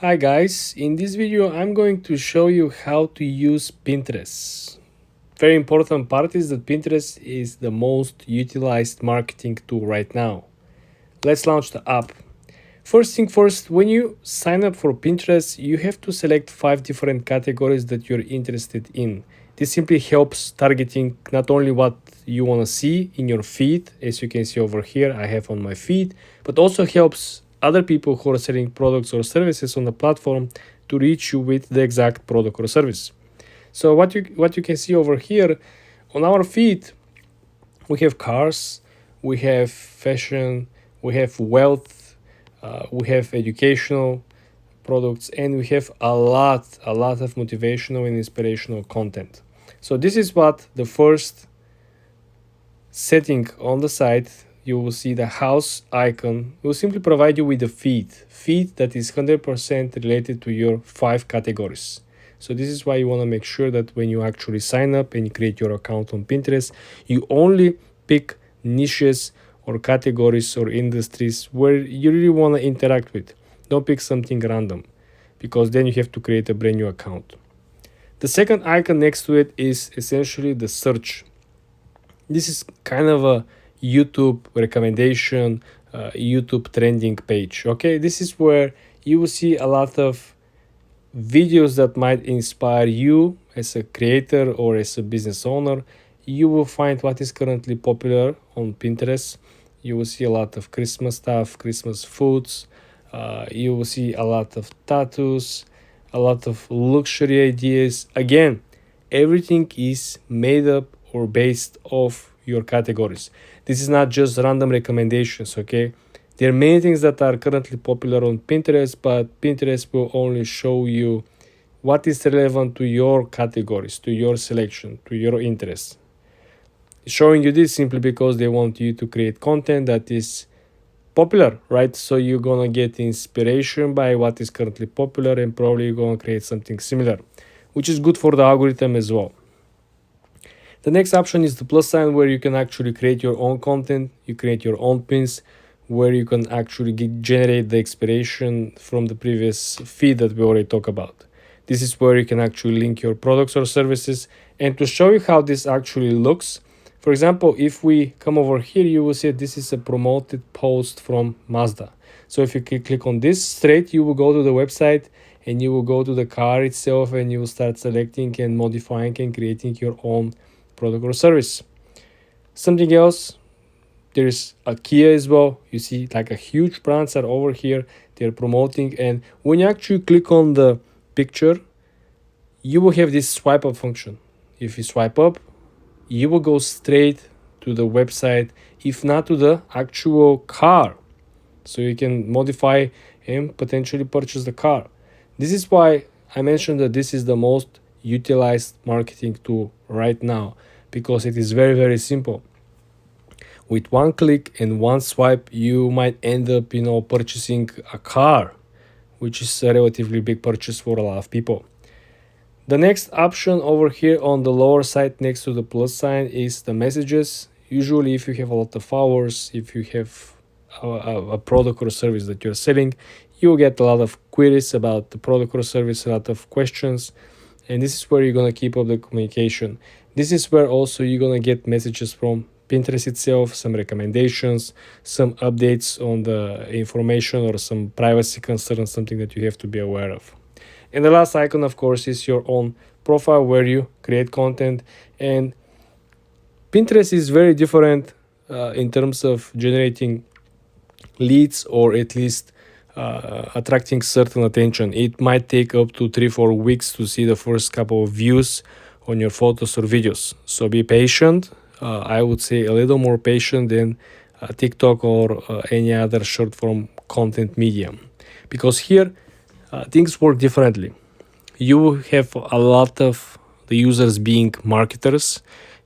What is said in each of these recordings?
Hi guys, in this video I'm going to show you how to use Pinterest. Very important part is that Pinterest is the most utilized marketing tool right now. Let's launch the app. First thing first, when you sign up for Pinterest, you have to select 5 different categories that you're interested in. This simply helps targeting not only what you want to see in your feed, as you can see over here, I have on my feed, but also helps other people who are selling products or services on the platform to reach you with the exact product or service. So what you can see over here on our feed, we have cars, we have fashion, we have wealth, we have educational products, and we have a lot of motivational and inspirational content. So this is what the first setting on the site. You will see the house icon will simply provide you with a feed that is 100% related to your 5 categories. So this is why you want to make sure that when you actually sign up and you create your account on Pinterest, you only pick niches or categories or industries where you really want to interact with. Don't pick something random, because then you have to create a brand new account. The second icon next to it is essentially the search. This is kind of a YouTube recommendation, YouTube trending page. Okay, this is where you will see a lot of videos that might inspire you as a creator or as a business owner. You will find what is currently popular on Pinterest. You will see a lot of Christmas stuff, Christmas foods. You will see a lot of tattoos, a lot of luxury ideas. Again, everything is made up or based off your categories. This is not just random recommendations, okay? There are many things that are currently popular on Pinterest, but Pinterest will only show you what is relevant to your categories, to your selection, to your interests. Showing you this simply because they want you to create content that is popular, right? So you're gonna get inspiration by what is currently popular, and probably you're gonna create something similar, which is good for the algorithm as well. The next option is the plus sign, where you can actually create your own content, you create your own pins, where you can actually generate the inspiration from the previous feed that we already talked about. This is where you can actually link your products or services. And to show you how this actually looks, for example, if we come over here, you will see this is a promoted post from Mazda. So if you click on this straight, you will go to the website and you will go to the car itself, and you will start selecting and modifying and creating your own product or service. Something else, there's a Kia as well. You see like a huge brands are over here, they're promoting, and when you actually click on the picture, you will have this swipe up function. If you swipe up, you will go straight to the website, if not to the actual car, so you can modify and potentially purchase the car. This is why I mentioned that this is the most utilized marketing tool right now, because it is very simple. With one click and one swipe, you might end up purchasing a car, which is a relatively big purchase for a lot of people. The next option over here on the lower side next to the plus sign is the messages. Usually if you have a lot of followers, if you have a product or service that you're selling, you'll get a lot of queries about the product or service, a lot of questions, and this is where you're going to keep up the communication. This is where also you're going to get messages from Pinterest itself, some recommendations, some updates on the information, or some privacy concerns, something that you have to be aware of. And the last icon, of course, is your own profile, where you create content. And Pinterest is very different in terms of generating leads, or at least attracting certain attention. It might take up to 3-4 weeks to see the first couple of views on your photos or videos. So be patient. I would say a little more patient than TikTok or any other short form content medium, because here things work differently. You have a lot of the users being marketers.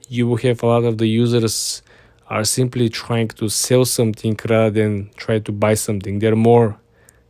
You will have a lot of the users are simply trying to sell something rather than try to buy something. They're more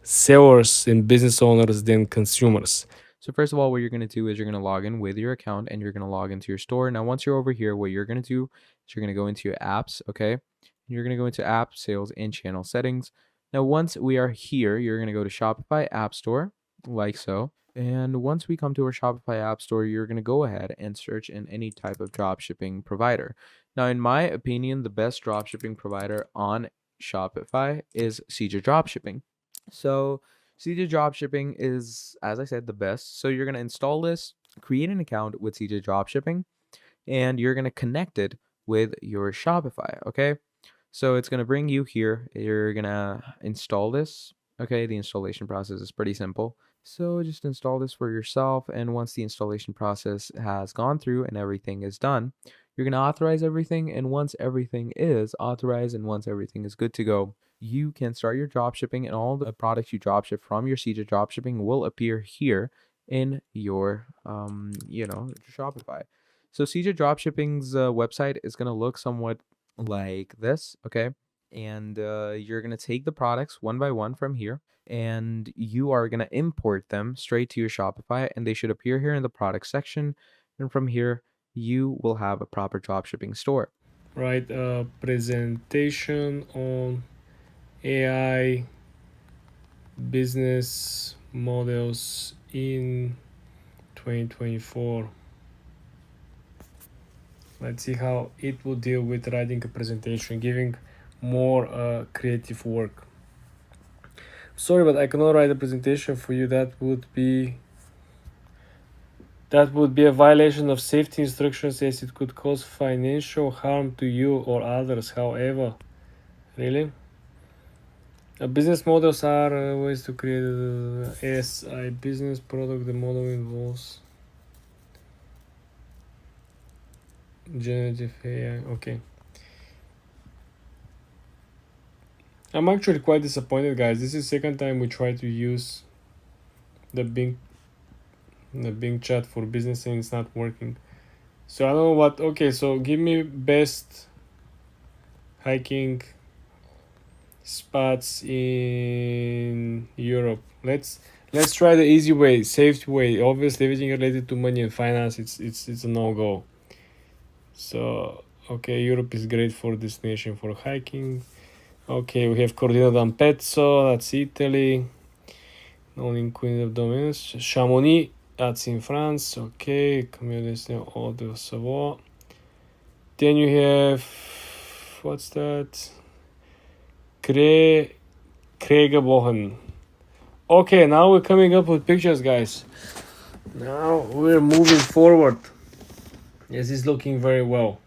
sellers and business owners than consumers. So first of all, what you're going to do is you're going to log in with your account and you're going to log into your store. Now, once you're over here, what you're going to do is you're going to go into your apps, okay? And you're going to go into app, sales, and channel settings. Now, once we are here, you're going to go to Shopify App Store. like so. And once we come to our Shopify App Store, you're going to go ahead and search in any type of dropshipping provider. Now, in my opinion, the best dropshipping provider on Shopify is CJ Dropshipping. So, CJ Dropshipping is, as I said, the best. So, you're going to install this, create an account with CJ Dropshipping, and you're going to connect it with your Shopify. Okay. So it's going to bring you here. You're going to install this. Okay. The installation process is pretty simple. So just install this for yourself. And once the installation process has gone through and everything is done, you're going to authorize everything. And once everything is authorized and once everything is good to go, you can start your drop shipping, and all the products you drop ship from your CJ drop shipping will appear here in your Shopify. So CJ Dropshipping's website is going to look somewhat like this, okay? And you're going to take the products one by one from here, and you are going to import them straight to your Shopify, and they should appear here in the product section. And from here, you will have a proper dropshipping store. Right, presentation on AI business models in 2024. Let's see how it will deal with writing a presentation, giving more creative work. Sorry, but I cannot write a presentation for you. That would be a violation of safety instructions, as it could cause financial harm to you or others. However, really, business models are ways to create a SI business product. The model involves generative AI. Okay. I'm actually quite disappointed, guys. This is the second time we try to use the Bing chat for business and it's not working. So I don't know what. Okay, so give me best hiking spots in Europe. Let's try the easy way, safe way. Obviously, everything related to money and finance, it's a no go. So okay, Europe is great for destination for hiking. Okay, we have Cortina d'Ampezzo, that's Italy. Only Queen of Domains. Chamonix, that's in France. Okay, Camille Destin, Eau de Savoie. Then you have, what's that? Kregebogen. Okay, now we're coming up with pictures, guys. Now we're moving forward. Yes, it's looking very well.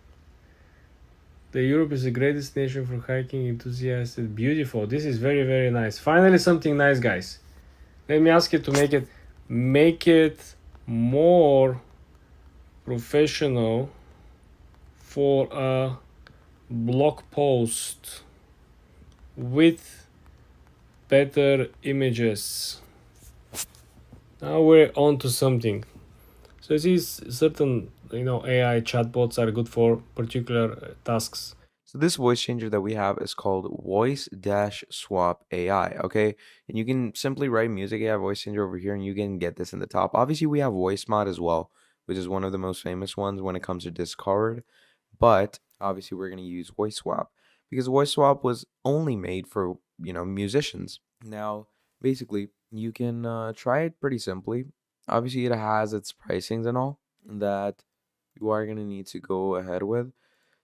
The Europe is a great destination for hiking enthusiasts. Beautiful. This is very, very nice. Finally, something nice, guys. Let me ask you to make it more professional for a blog post with better images. Now we're on to something. So these certain AI chatbots are good for particular tasks. So this voice changer that we have is called Voice Dash Swap AI, okay? And you can simply write music AI voice changer over here and you can get this in the top. Obviously, we have Voice Mod as well, which is one of the most famous ones when it comes to Discord. But obviously, we're going to use Voice Swap because Voice Swap was only made for, musicians. Now, basically, you can try it pretty simply. Obviously, it has its pricings and all that you are going to need to go ahead with.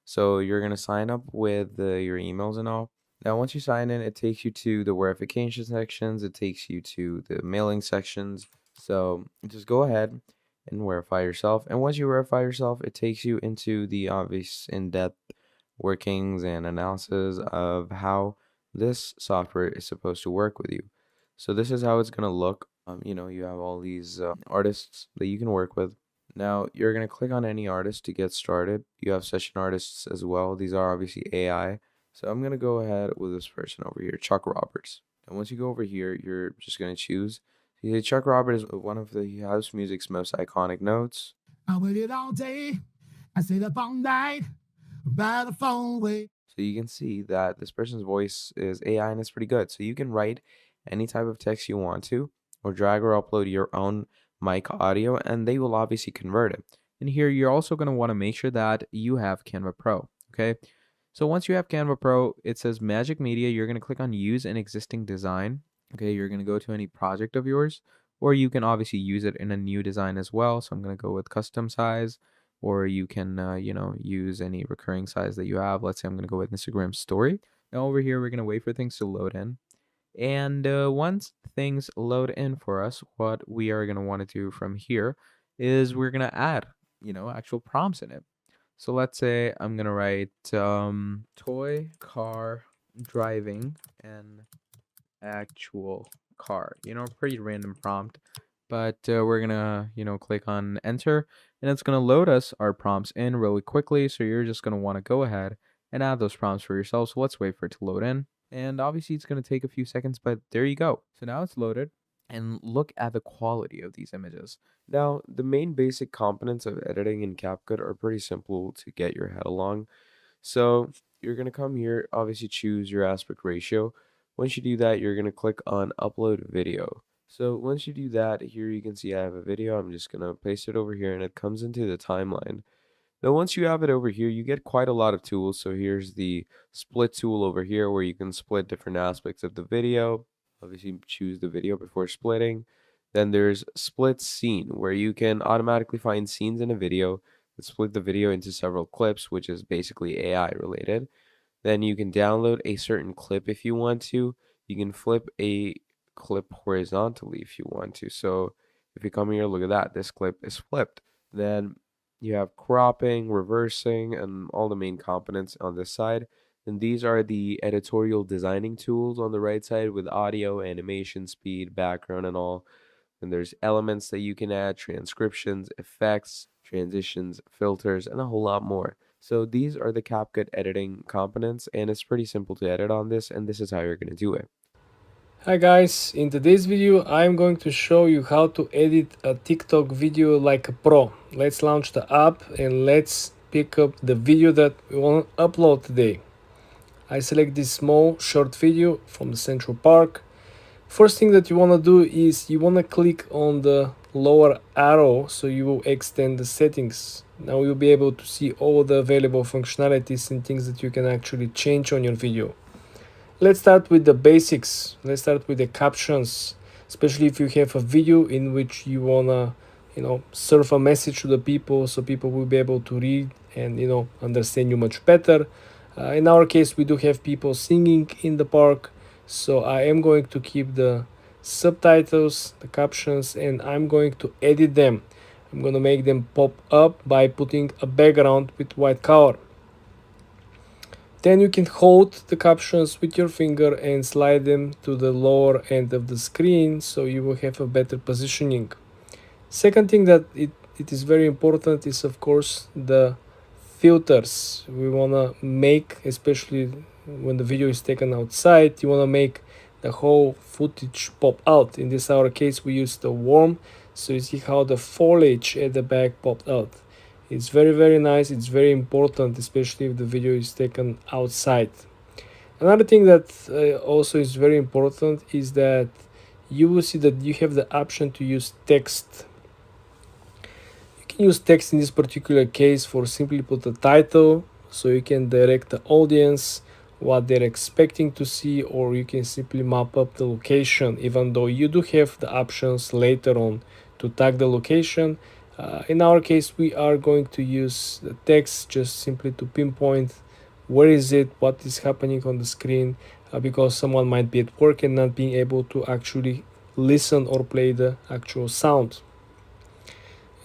So you're going to sign up with your emails and all. Now, once you sign in, it takes you to the verification sections. It takes you to the mailing sections. So just go ahead and verify yourself. And once you verify yourself, it takes you into the obvious in-depth workings and analysis of how this software is supposed to work with you. So this is how it's going to look. You have all these artists that you can work with. Now, you're going to click on any artist to get started. You have session artists as well. These are obviously AI. So I'm going to go ahead with this person over here, Chuck Roberts. And once you go over here, you're just going to choose. Chuck Roberts is one of the house music's most iconic notes. I waited all day. I stayed up all night by the phone way. So you can see that this person's voice is AI and it's pretty good. So you can write any type of text you want to, or drag or upload your own mic audio, and they will obviously convert it. And here you're also going to want to make sure that you have Canva Pro. Okay. So once you have Canva Pro, it says Magic Media. You're going to click on Use an Existing Design. Okay. You're going to go to any project of yours, or you can obviously use it in a new design as well. So I'm going to go with custom size, or you can, use any recurring size that you have. Let's say I'm going to go with Instagram story. Now over here, we're going to wait for things to load in. And once things load in for us, what we are going to want to do from here is we're going to add, actual prompts in it. So let's say I'm going to write toy car driving and actual car. Pretty random prompt, but we're gonna, click on enter, and it's gonna load us our prompts in really quickly. So you're just gonna want to go ahead and add those prompts for yourself. So let's wait for it to load in. And obviously it's gonna take a few seconds, but there you go. So now it's loaded, and look at the quality of these images. Now, the main basic components of editing in CapCut are pretty simple to get your head along. So you're going to come here, obviously choose your aspect ratio. Once you do that, you're going to click on upload video. So once you do that, here you can see I have a video. I'm just going to paste it over here and it comes into the timeline. Now, once you have it over here, you get quite a lot of tools. So here's the split tool over here where you can split different aspects of the video. Obviously, choose the video before splitting. Then there's split scene where you can automatically find scenes in a video and split the video into several clips, which is basically AI related. Then you can download a certain clip if you want to. You can flip a clip horizontally if you want to. So if you come here, look at that, this clip is flipped. Then you have cropping, reversing, and all the main components on this side. And these are the editorial designing tools on the right side with audio, animation, speed, background, and all. And there's elements that you can add, transcriptions, effects, transitions, filters, and a whole lot more. So these are the CapCut editing components, and it's pretty simple to edit on this, and this is how you're going to do it. Hi guys, in today's video I'm going to show you how to edit a TikTok video like a pro. Let's launch the app and let's pick up the video that we want to upload today. I select this small short video from the Central Park. First thing that you want to do is you want to click on the lower arrow so you will extend the settings. Now you'll be able to see all the available functionalities and things that you can actually change on your video. Let's start with the basics. Let's start with the captions, especially if you have a video in which you wanna, serve a message to the people so people will be able to read and, understand you much better. In our case, we do have people singing in the park, so I am going to keep the subtitles, the captions, and I'm going to edit them. I'm gonna make them pop up by putting a background with white color. Then you can hold the captions with your finger and slide them to the lower end of the screen so you will have a better positioning. Second thing that it is very important is of course the filters. We want to make, especially when the video is taken outside, you want to make the whole footage pop out. In this our case we use the worm, so you see how the foliage at the back popped out. It's very nice, it's very important, especially if the video is taken outside. Another thing that also is very important is that you will see that you have the option to use text. You can use text in this particular case for simply put a title, so you can direct the audience what they're expecting to see, or you can simply map up the location, even though you do have the options later on to tag the location. In our case, we are going to use the text just simply to pinpoint where is it, what is happening on the screen, because someone might be at work and not being able to actually listen or play the actual sound.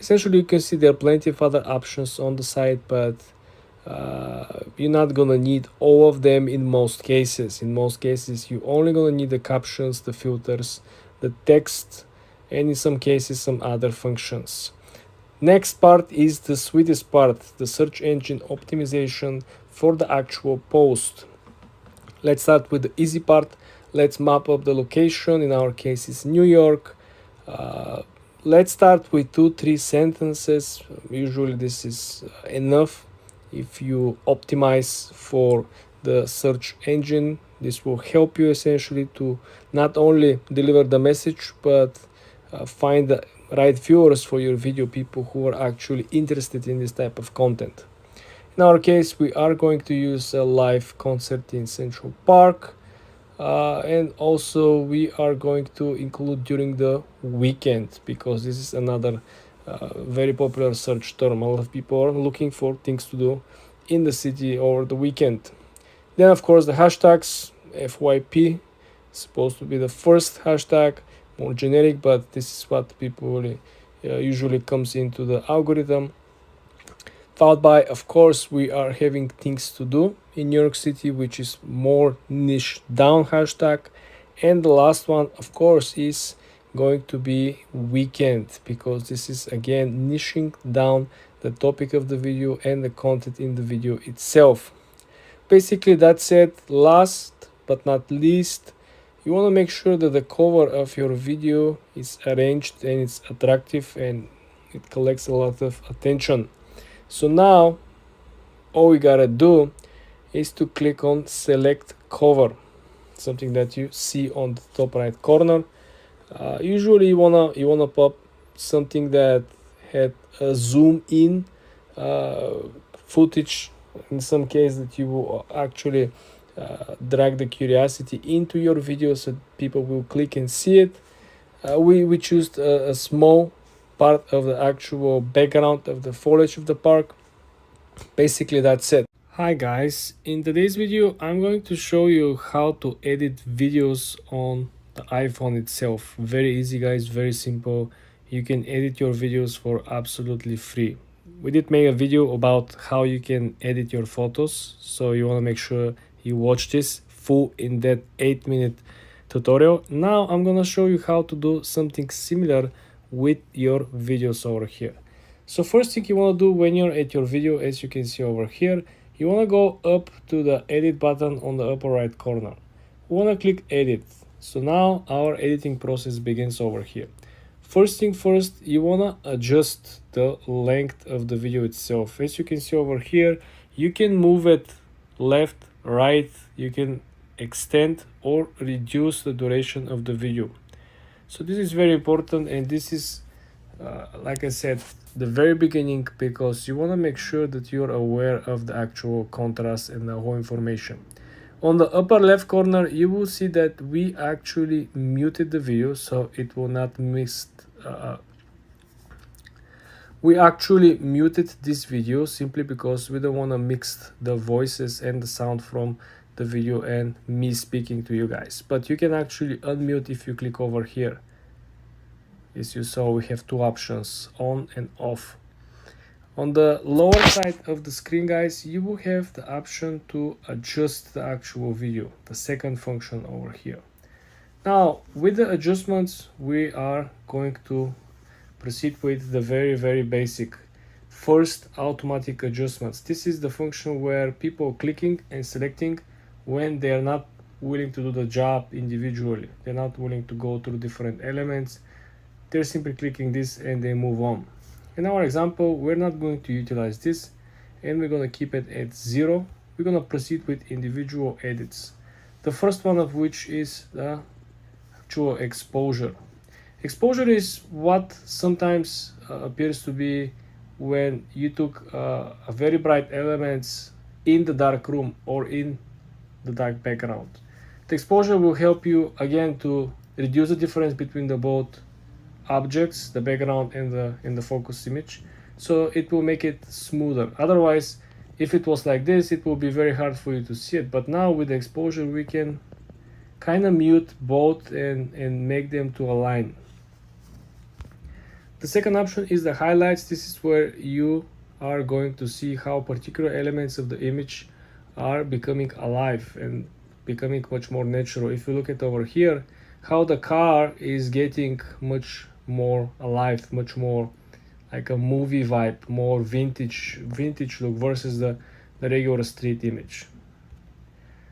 Essentially, you can see there are plenty of other options on the side, but you're not gonna need all of them in most cases. In most cases, you're only gonna need the captions, the filters, the text, and in some cases, some other functions. Next part is the sweetest part, the search engine optimization for the actual post. Let's start with the easy part. Let's map up the location. In our case, it's New York. Let's start with 2-3 sentences. Usually this is enough. If you optimize for the search engine, this will help you essentially to not only deliver the message, but find the right viewers for your video, people who are actually interested in this type of content. In our case, we are going to use a live concert in Central Park. And also we are going to include during the weekend, because this is another very popular search term. A lot of people are looking for things to do in the city over the weekend. Then of course the hashtags. FYP is supposed to be the first hashtag, more generic, but this is what people usually comes into the algorithm. Followed by, of course, we are having things to do in New York City, which is more niche down hashtag. And the last one, of course, is going to be weekend, because this is again niching down the topic of the video and the content in the video itself. Basically, that's it. Last but not least, you want to make sure that the cover of your video is arranged and it's attractive and it collects a lot of attention. So now all we gotta do is to click on select cover, something that you see on the top right corner. Usually you wanna pop something that had a zoom in footage, in some case that you will actually drag the curiosity into your video so people will click and see it. We choose a small part of the actual background of the foliage of the park. Basically that's it. Hi guys, in today's video I'm going to show you how to edit videos on the iPhone itself. Very easy guys, very simple. You can edit your videos for absolutely free. We did make a video about how you can edit your photos, so you want to make sure you watch this full in that 8-minute tutorial. Now I'm gonna show you how to do something similar with your videos over here. So first thing you want to do when you're at your video, as you can see over here, you want to go up to the edit button on the upper right corner. We want to click edit. So now our editing process begins over here. First thing first, you want to adjust the length of the video itself. As you can see over here, you can move it left, right, you can extend or reduce the duration of the video. So this is very important, and this is like I said, the very beginning, because you want to make sure that you're aware of the actual contrast and the whole information. On the upper left corner, you will see that we actually muted the video so it will not miss. We actually muted this video simply because we don't want to mix the voices and the sound from the video and me speaking to you guys. But you can actually unmute if you click over here. As you saw, we have two options, on and off. On the lower side of the screen guys, you will have the option to adjust the actual video, the second function over here. Now with the adjustments, we are going to proceed with the very basic first automatic adjustments. This is the function where people clicking and selecting when they are not willing to do the job individually. They're not willing to go through different elements. They're simply clicking this and they move on. In our example, we're not going to utilize this, and we're going to keep it at 0. We're going to proceed with individual edits. The first one of which is the actual exposure. Exposure is what sometimes appears to be when you took a very bright elements in the dark room or in the dark background. The exposure will help you again to reduce the difference between the both objects, the background and the focus image, so it will make it smoother. Otherwise, if it was like this, it will be very hard for you to see it. But now with the exposure, we can kind of mute both and make them to align. The second option is the highlights. This is where you are going to see how particular elements of the image are becoming alive and becoming much more natural. If you look at over here, how the car is getting much more alive, much more like a movie vibe, more vintage look versus the regular street image.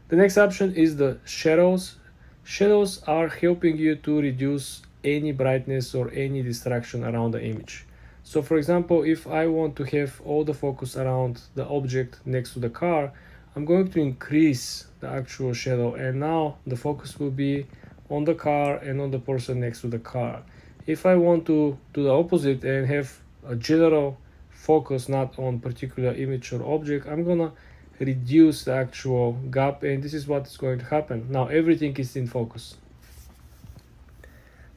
The next option is the shadows. Shadows are helping you to reduce any brightness or any distraction around the image. So for example, if I want to have all the focus around the object next to the car, I'm going to increase the actual shadow, and now the focus will be on the car and on the person next to the car. If I want to do the opposite and have a general focus not on particular image or object, I'm gonna reduce the actual gap, and this is what is going to happen. Now everything is in focus.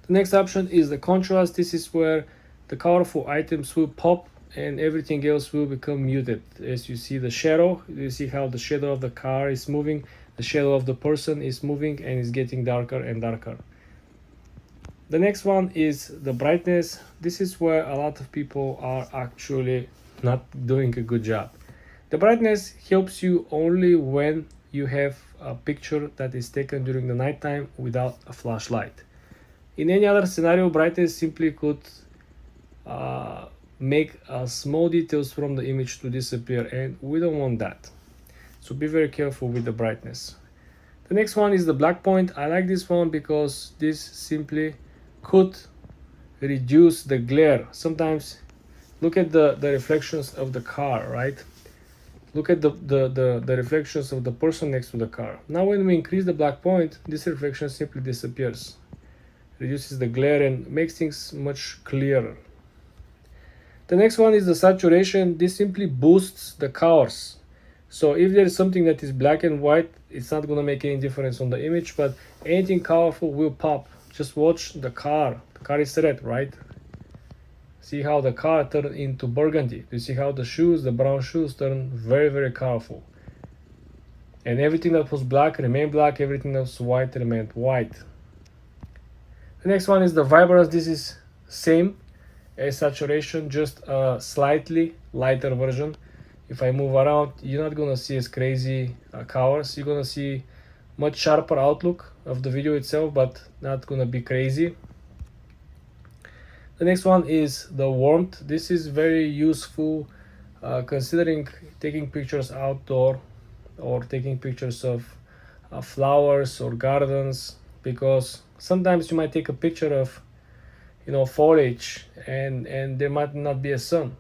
The next option is the contrast. This is where the colorful items will pop and everything else will become muted. As you see the shadow, you see how the shadow of the car is moving, the shadow of the person is moving and is getting darker and darker. The next one is the brightness. This is where a lot of people are actually not doing a good job. The brightness helps you only when you have a picture that is taken during the nighttime without a flashlight. In any other scenario, brightness simply could make small details from the image to disappear, and we don't want that. So be very careful with the brightness. The next one is the black point. I like this one because this simply could reduce the glare. Sometimes look at the reflections of the car, right? Look at the reflections of the person next to the car. Now when we increase the black point, this reflection simply disappears, reduces the glare and makes things much clearer. The next one is the saturation. This simply boosts the colors. So if there is something that is black and white, it's not going to make any difference on the image, but anything colorful will pop. Just watch the car. The car is red, right? See how the car turned into burgundy. You see how the shoes, the brown shoes, turn very, very colorful. And everything that was black remained black, everything that was white remained white. The next one is the vibrance. This is same as saturation, just a slightly lighter version. If I move around, you're not gonna see as crazy colors. You're gonna see much sharper outlook of the video itself, but not gonna be crazy. The next one is the warmth. This is very useful considering taking pictures outdoor or taking pictures of flowers or gardens, because sometimes you might take a picture of foliage and there might not be a sun,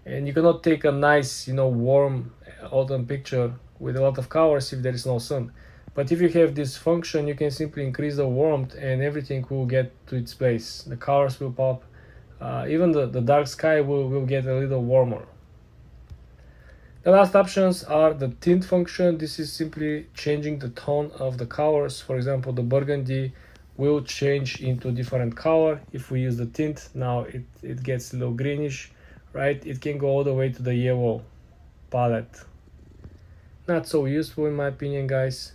and you cannot take a nice warm autumn picture with a lot of colors if there is no sun. But if you have this function, you can simply increase the warmth and everything will get to its place. The colors will pop, even the dark sky will get a little warmer. The last options are the tint function. This is simply changing the tone of the colors. For example, the burgundy will change into different color if we use the tint. Now it gets a little greenish, right? It can go all the way to the yellow palette. Not so useful in my opinion, guys.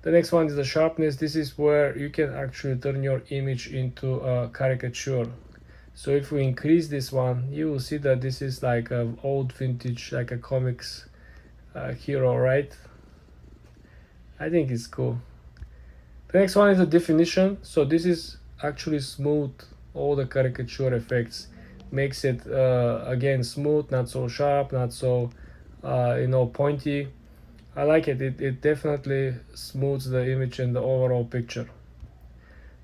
The next one is the sharpness. This is where you can actually turn your image into a caricature. So if we increase this one, you will see that this is like an old vintage, like a comics hero, right? I think it's cool. The next one is the definition. So this is actually smooth all the caricature effects, makes it again smooth, not so sharp, not so pointy. I like it. It definitely smooths the image and the overall picture.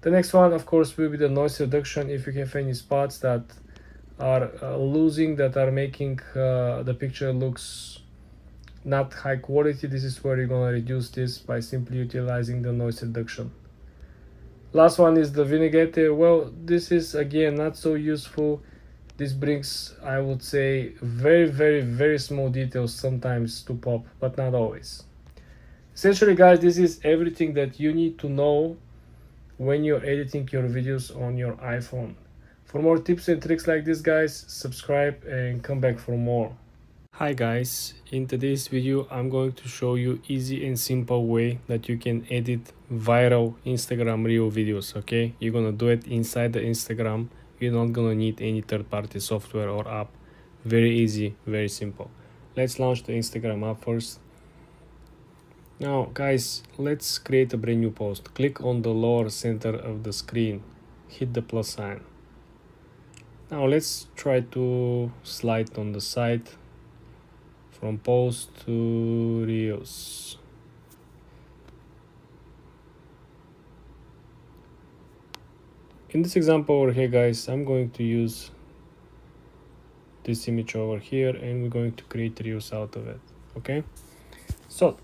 The next one, of course, will be the noise reduction. If you have any spots that are losing, that are making the picture looks not high quality, this is where you're gonna reduce this by simply utilizing the noise reduction. Last one is the vignette. Well, this is again not so useful. This brings, I would say, very, very, very small details sometimes to pop, but not always. Essentially, guys, this is everything that you need to know when you're editing your videos on your iPhone. For more tips and tricks like this, guys, subscribe and come back for more. Hi guys, in today's video I'm going to show you easy and simple way that you can edit viral Instagram Reel videos, okay? You're gonna do it inside the Instagram. You're not gonna need any third-party software or app. Very easy, very simple. Let's launch the Instagram app first. Now guys, let's create a brand new post. Click on the lower center of the screen, hit the plus sign. Now let's try to slide on the side from post to Reels. In this example over here, guys, I'm going to use this image over here and we're going to create Reels out of it, okay? So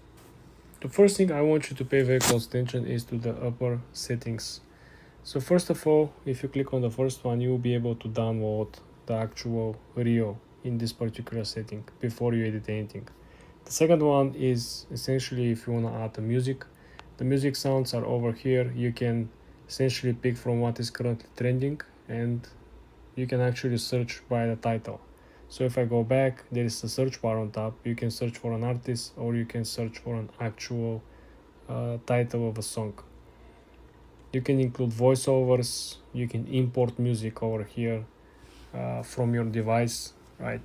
the first thing I want you to pay very close attention is to the upper settings. So first of all, if you click on the first one, you will be able to download the actual Reel in this particular setting before you edit anything. The second one is essentially if you want to add the music sounds are over here. You can essentially pick from what is currently trending, and you can actually search by the title. So if I go back, there is a search bar on top. You can search for an artist, or you can search for an actual title of a song. You can include voiceovers. You can import music over here from your device, right?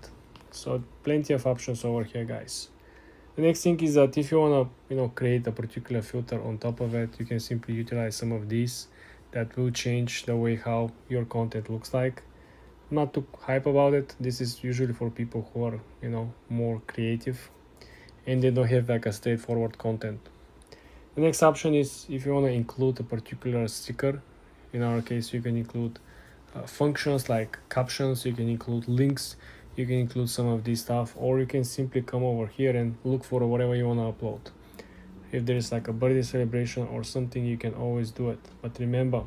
So plenty of options over here, guys. The next thing is that if you want to create a particular filter on top of it, you can simply utilize some of these that will change the way how your content looks like. Not too hype about it. This is usually for people who are more creative and they don't have like a straightforward content. The next option is if you want to include a particular sticker. In our case, you can include functions like captions, you can include links, you can include some of this stuff, or you can simply come over here and look for whatever you want to upload. If there is like a birthday celebration or something, you can always do it, but remember,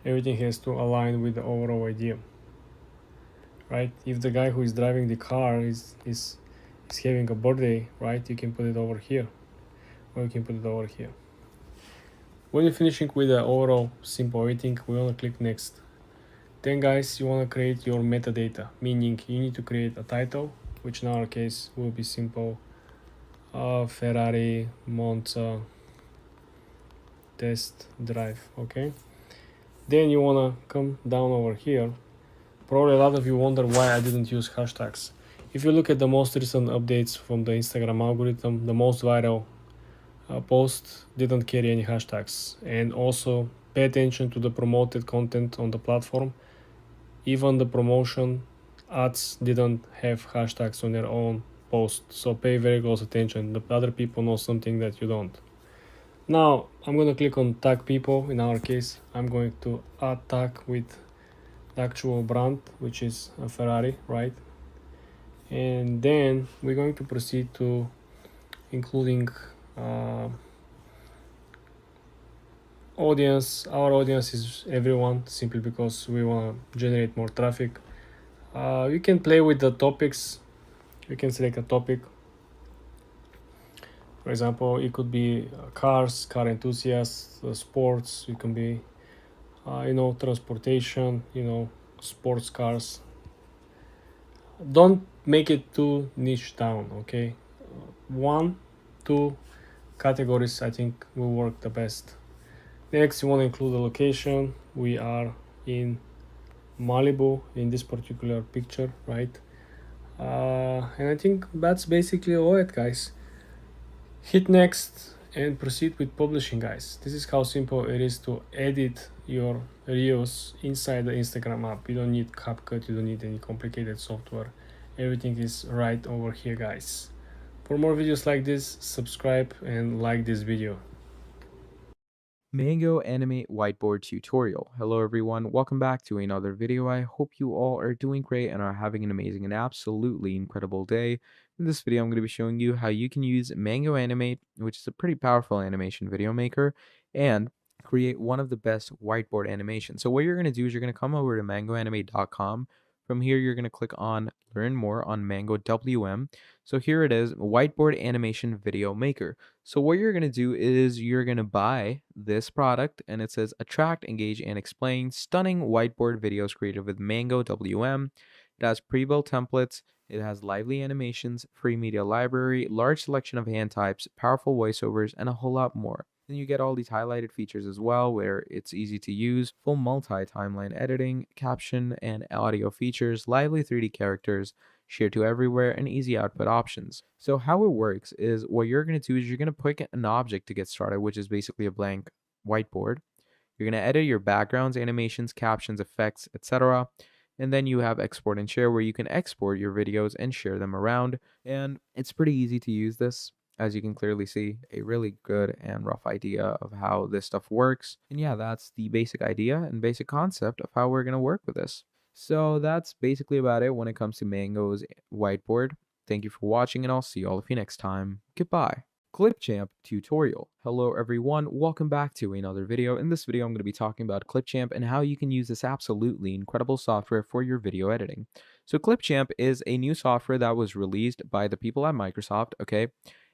everything has to align with the overall idea, right? If the guy who is driving the car is having a birthday, right, you can put it over here, or you can put it over here. When you're finishing with the overall simple editing, we want to click next. Then guys, you want to create your metadata, meaning you need to create a title, which in our case will be simple Ferrari Monza test drive. Okay, then you want to come down over here. Probably a lot of you wonder why I didn't use hashtags. If you look at the most recent updates from the Instagram algorithm, the most viral post didn't carry any hashtags. And also pay attention to the promoted content on the platform. Even the promotion ads didn't have hashtags on their own post, so pay very close attention. The other people know something that you don't. Now I'm going to click on tag people. In our case, I'm going to add tag with the actual brand, which is a Ferrari, right? And then we're going to proceed to including audience. Our audience is everyone, simply because we want to generate more traffic. You can play with the topics. You can select a topic. For example, it could be cars, car enthusiasts, sports. It can be transportation, sports cars. Don't make it too niche down, okay? 1-2 categories I think will work the best. Next, you want to include the location. We are in Malibu in this particular picture, right? And I think that's basically all it, guys. Hit next and proceed with publishing, guys. This is how simple it is to edit your reels inside the Instagram app. You don't need CapCut, you don't need any complicated software. Everything is right over here, guys. For more videos like this, subscribe and like this video. Mango Animate Whiteboard Tutorial. Hello everyone, welcome back to another video. I hope you all are doing great and are having an amazing and absolutely incredible day. In this video, I'm going to be showing you how you can use Mango Animate, which is a pretty powerful animation video maker, and create one of the best whiteboard animations. So what you're going to do is you're going to come over to mangoanimate.com. From here, you're going to click on Learn More on Mango WM. So here it is, Whiteboard Animation Video Maker. So what you're going to do is you're going to buy this product, and it says Attract, Engage, and Explain Stunning Whiteboard Videos created with Mango WM. It has pre-built templates. It has lively animations, free media library, large selection of hand types, powerful voiceovers, and a whole lot more. Then you get all these highlighted features as well, where it's easy to use, full multi-timeline editing, caption and audio features, lively 3D characters, share to everywhere, and easy output options. So how it works is what you're going to do is you're going to pick an object to get started, which is basically a blank whiteboard. You're going to edit your backgrounds, animations, captions, effects, etc. And then you have export and share, where you can export your videos and share them around. And it's pretty easy to use this. As you can clearly see, a really good and rough idea of how this stuff works. And yeah, that's the basic idea and basic concept of how we're going to work with this. So that's basically about it when it comes to Mango's whiteboard. Thank you for watching, and I'll see all of you next time. Goodbye. Clipchamp tutorial. Hello everyone, welcome back to another video. In this video I'm going to be talking about Clipchamp and how you can use this absolutely incredible software for your video editing. So Clipchamp is a new software that was released by the people at Microsoft, okay?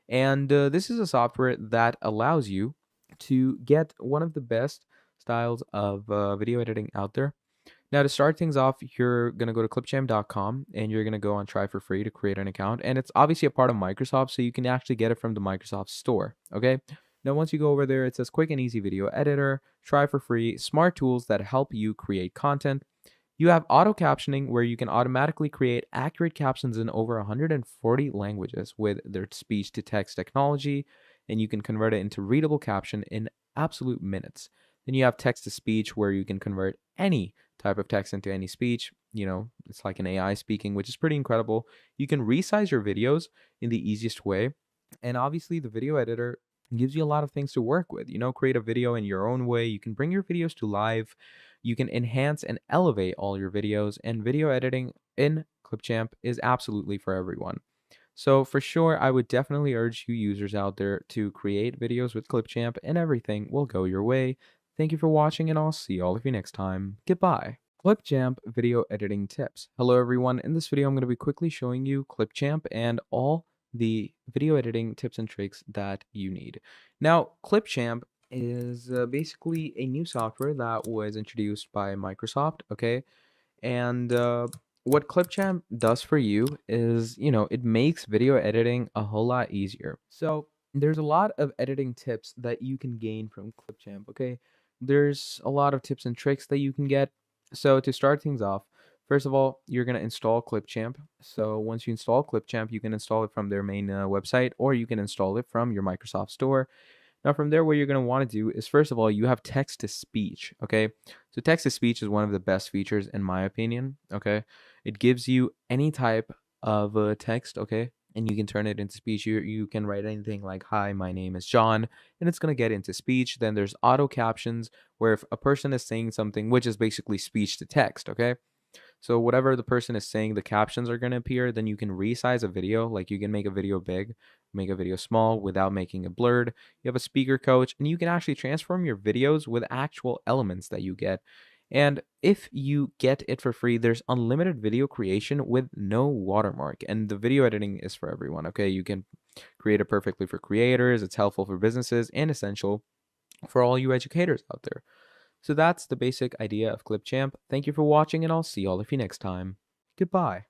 And this is a software that allows you to get one of the best styles of video editing out there. Now, to start things off, you're going to go to clipchamp.com and you're going to go on try for free to create an account. And it's obviously a part of Microsoft, so you can actually get it from the Microsoft store. Okay. Now, once you go over there, it says quick and easy video editor, try for free, smart tools that help you create content. You have auto captioning where you can automatically create accurate captions in over 140 languages with their speech to text technology, and you can convert it into readable caption in absolute minutes. Then you have text to speech where you can convert any type of text into any speech. You know, it's like an AI speaking, which is pretty incredible. You can resize your videos in the easiest way. And obviously, the video editor gives you a lot of things to work with. You know, create a video in your own way. You can bring your videos to life. You can enhance and elevate all your videos. And video editing in Clipchamp is absolutely for everyone. So for sure, I would definitely urge you users out there to create videos with Clipchamp and everything will go your way. Thank you for watching and I'll see all of you next time. Goodbye. Clipchamp video editing tips. Hello everyone. In this video, I'm going to be quickly showing you Clipchamp and all the video editing tips and tricks that you need. Now, Clipchamp is basically a new software that was introduced by Microsoft, okay? And what Clipchamp does for you is, you know, it makes video editing a whole lot easier. So there's a lot of editing tips that you can gain from Clipchamp, okay? There's a lot of tips and tricks that you can get. So to start things off, first of all, you're going to install Clipchamp. So once you install Clipchamp, you can install it from their main website, or you can install it from your Microsoft Store. Now from there, what you're going to want to do is, first of all, you have text to speech, okay? So text to speech is one of the best features in my opinion, okay? It gives you any type of text, okay? And you can turn it into speech. You can write anything like, hi, my name is John, and it's going to get into speech. Then there's auto captions, where if a person is saying something, which is basically speech to text, okay? So whatever the person is saying, the captions are going to appear. Then you can resize a video, like you can make a video big, make a video small without making it blurred. You have a speaker coach, and you can actually transform your videos with actual elements that you get. And if you get it for free, there's unlimited video creation with no watermark. And the video editing is for everyone, okay? You can create it perfectly for creators. It's helpful for businesses and essential for all you educators out there. So that's the basic idea of Clipchamp. Thank you for watching, and I'll see all of you next time. Goodbye.